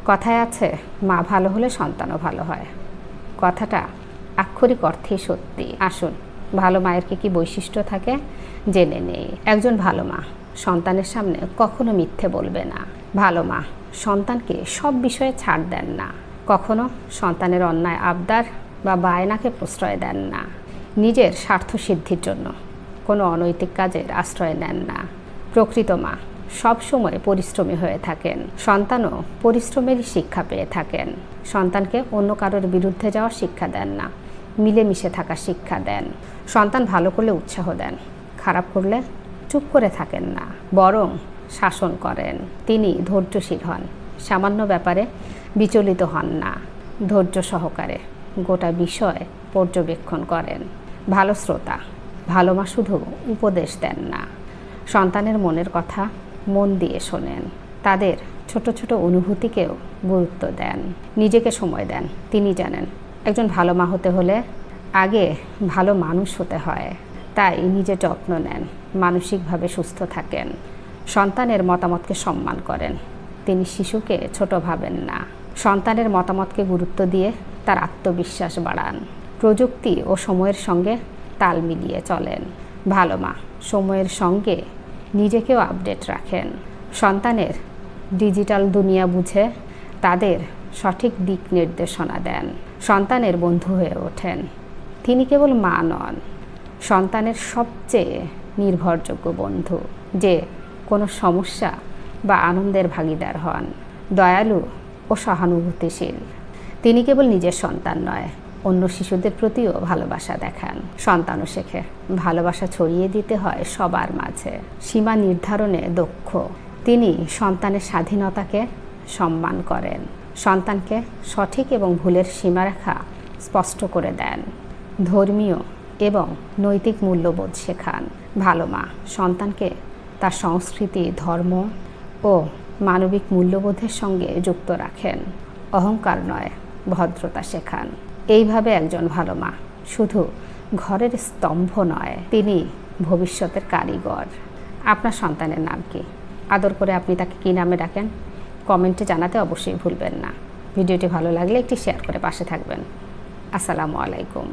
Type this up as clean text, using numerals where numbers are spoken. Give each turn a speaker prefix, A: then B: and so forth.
A: কথায় আছে মা ভালো হলে সন্তানও ভালো হয়। কথাটা আক্ষরিক অর্থেই সত্যি। আসুন ভালো মায়ের কি বৈশিষ্ট্য থাকে জেনে নেই। একজন ভালো মা সন্তানের সামনে কখনো মিথ্যে বলবে না। ভালো মা সন্তানকে সব বিষয়ে ছাড় দেন না। কখনো সন্তানের অন্যায় আবদার বা বায়নাকে প্রশ্রয় দেন না। নিজের স্বার্থ সিদ্ধির জন্য কোনো অনৈতিক কাজের আশ্রয় নেন না। প্রকৃত মা সবসময় পরিশ্রমী হয়ে থাকেন। সন্তানও পরিশ্রমেরই শিক্ষা পেয়ে থাকেন। সন্তানকে অন্য কারোর বিরুদ্ধে যাওয়ার শিক্ষা দেন না, মিলেমিশে থাকার শিক্ষা দেন। সন্তান ভালো করলে উৎসাহ দেন, খারাপ করলে চুপ করে থাকেন না, বরং শাসন করেন। তিনি ধৈর্যশীল হন, সামান্য ব্যাপারে বিচলিত হন না, ধৈর্য সহকারে গোটা বিষয় পর্যবেক্ষণ করেন। ভালো শ্রোতা, ভালো মা শুধু উপদেশ দেন না, সন্তানের মনের কথা মন দিয়ে শোনেন। তাদের ছোট ছোট অনুভূতিকেও গুরুত্ব দেন, নিজেকে সময় দেন। তিনি জানেন একজন ভালো মা হতে হলে আগে ভালো মানুষ হতে হয়। তাই নিজের যত্ন নেন, মানসিকভাবে সুস্থ থাকেন। সন্তানের মতামতকে সম্মান করেন। তিনি শিশুকে ছোট ভাবেন না। সন্তানের মতামতকে গুরুত্ব দিয়ে তার আত্মবিশ্বাস বাড়ান। প্রযুক্তি ও সময়ের সঙ্গে তাল মিলিয়ে চলেন। ভালো মা সময়ের সঙ্গে নিজেকেও আপডেট রাখেন। সন্তানের ডিজিটাল দুনিয়া বুঝে তাদের সঠিক দিক নির্দেশনা দেন। সন্তানের বন্ধু হয়ে ওঠেন। তিনি কেবল মা নন, সন্তানের সবচেয়ে নির্ভরযোগ্য বন্ধু, যে কোনো সমস্যা বা আনন্দের ভাগিদার হন। দয়ালু ও সহানুভূতিশীল। তিনি কেবল নিজের সন্তান নয়, অন্য শিশুদের প্রতিও ভালোবাসা দেখান। সন্তানও শেখে ভালোবাসা ছড়িয়ে দিতে হয় সবার মাঝে। সীমা নির্ধারণে দক্ষ। তিনি সন্তানের স্বাধীনতাকে সম্মান করেন। সন্তানকে সঠিক এবং ভুলের সীমারেখা স্পষ্ট করে দেন। ধর্মীয় এবং নৈতিক মূল্যবোধ শেখান। ভালো মা সন্তানকে তার সংস্কৃতি, ধর্ম ও মানবিক মূল্যবোধের সঙ্গে যুক্ত রাখেন। অহংকার নয়, ভদ্রতা শেখান। এইভাবে একজন ভালো মা শুধু ঘরের স্তম্ভ নয়, তিনি ভবিষ্যতের কারিগর। আপনার সন্তানের নাম কি? আদর করে আপনি তাকে কী নামে ডাকেন? কমেন্টে জানাতে অবশ্যই ভুলবেন না। ভিডিওটি ভালো লাগলে একটি শেয়ার করে পাশে থাকবেন। আসসালামু আলাইকুম।